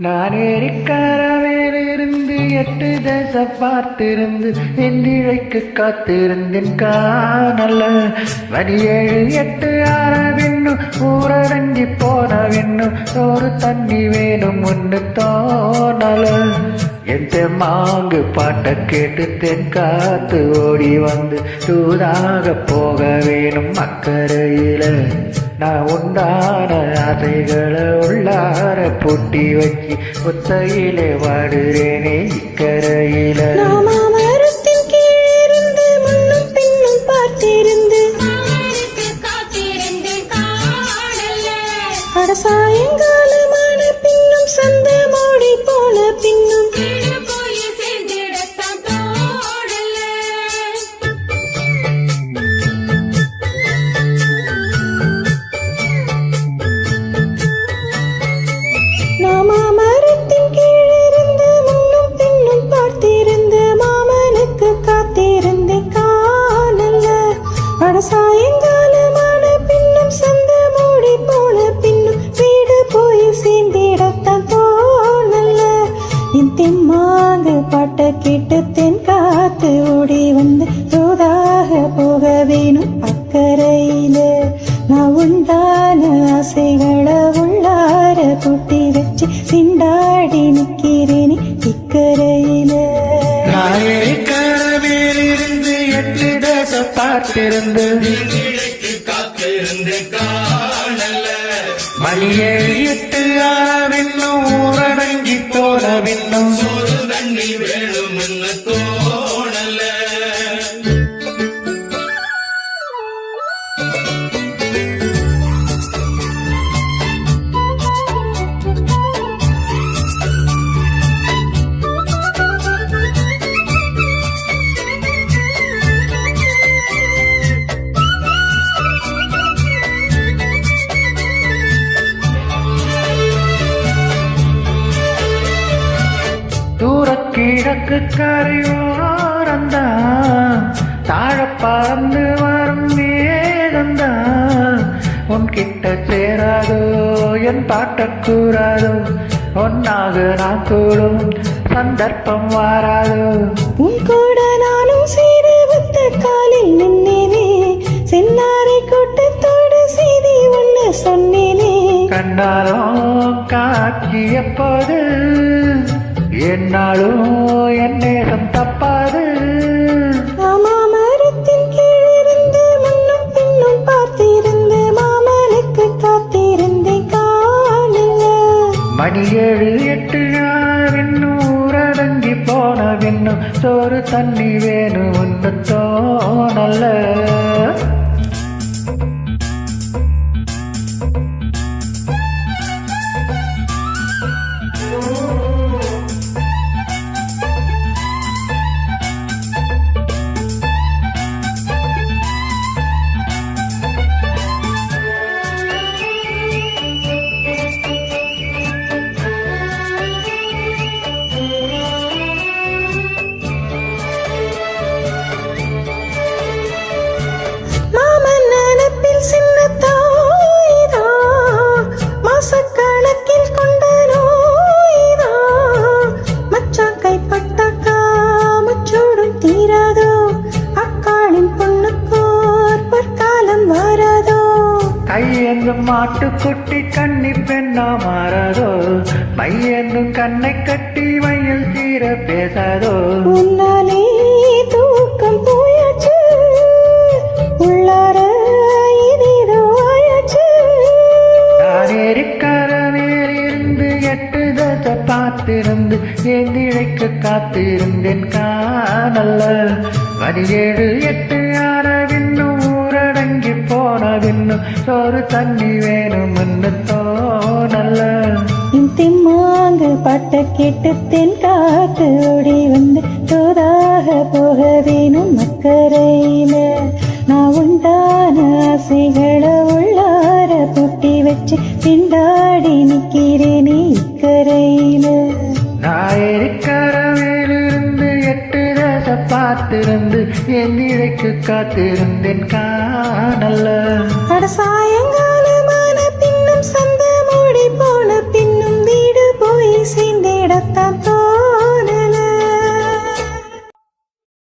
நான் ஏரிக்கரவேலிருந்து 8 தேசம் பார்த்திருந்து எந்திழைக்கு காத்திருந்தேன் காணல. மணி 7 8 ஆறவின்னும் ஊரடங்கி போனவின்னும் ஒரு தண்ணி வேணும் ஒன்று தோணல. என் தெம்மாங்கு பாட்டை கேட்டு தென் காத்து ஓடி வந்து தூதாக போக வேணும் அக்கறையில. நான் உண்டான ஆசைகளை உள்ளார பூட்டி வச்சு ஒத்தையிலே வாடுறேனே இக்கரையில. சாயங்காலமான பின்னும் சந்த மோடி போன பின்னும் மாமரத்தின் கீழிருந்து முன்னும் பின்னும் பார்த்திருந்து மாமனுக்கு காத்திருந்தே காணல. அட சாயங்காலமான பின்னும் சந்த மூடி போன பின்னும் வீடு போய் சேர்ந்திடத்தான் தோணல. என் தெம்மாக பாட்டை கேட்டு தென் காத்து ஓடி வந்து சோதாக போக வேணும் அக்கறையில. நான் உண்டான ஆசைகளை உள்ளார பூட்டி வச்சு திண்டாடி நிக்கிறேனே இக்கரையில. கரவேலிருந்து 8 தேசம் பார்த்திருந்து மணி 7 8 ஆறவின்னும் ஊரடங்கி போனவின்னும் தண்ணி வேணும் தோணல. கிழக்கு கரையோரந்தான் தாழ பறந்து வரும் மேகந்தான் உன்கிட்ட சேராதோ என் பாட்ட கூறாதோ ஒன்னாக நான் கூடும் சந்தர்ப்பம் வாராதோ. உன் கூட நானும் சேர ஒத்த காலில் நின்னேனே சென்னாரை கூட்டத்தோடு செய்தி ஒண்ணு சொன்னேனே. கண்டாலும் காட்சி எப்போது என்னாலும் என் நேரம் தப்பாது. மாமரத்தின் கீழிருந்து முன்னும் பின்னும் பார்த்திருந்து மாமனுக்கு காத்திருந்தே காணல. மணி 7 8 ஆறின்னும் ஊரடங்கி போனவின்னும் சோறு தண்ணி வேணும் ஒன்று தோணல. கையென்னும் மாட்டுக்குட்டி கண்ணி பெண்ணா மாறாதோ பையென்னும் கண்ணை கட்டி வயல் தீர பேசாதோ. உன்னாலே தூக்கம் போயாச்சு உள்ளார இதேதோ ஆயாச்சு. நான் ஏரிக்கரவேலிருந்து 8 தேசம் பார்த்திருந்து எந்திழைக்கு காத்திருந்தேன் காணல. மணி 7 8 ஆறவின்னும் ஊரடங்கி போனவின்னும் சோறு தண்ணி வேணும் ஒன்று தோணல. என் தெம்மாங்கு பாட்டை கேட்டு தென் காத்து ஓடி வந்து தோதாக போக வேணும் அக்கறையில. நான் உண்டான ஆசைகளை உள்ளார பூட்டி வச்சு திண்டாடி நிக்கிறேனே இக்கரையில. நான் ஏரிக்கரவேலிருந்து 8 தேசம் பார்த்திருந்து எந்திழைக்கு காத்திருந்தேன் காணல. அட சாயங்காலமான பின்னும் சந்த மூடி போன பின்னும் வீடு போய் விடத்தான்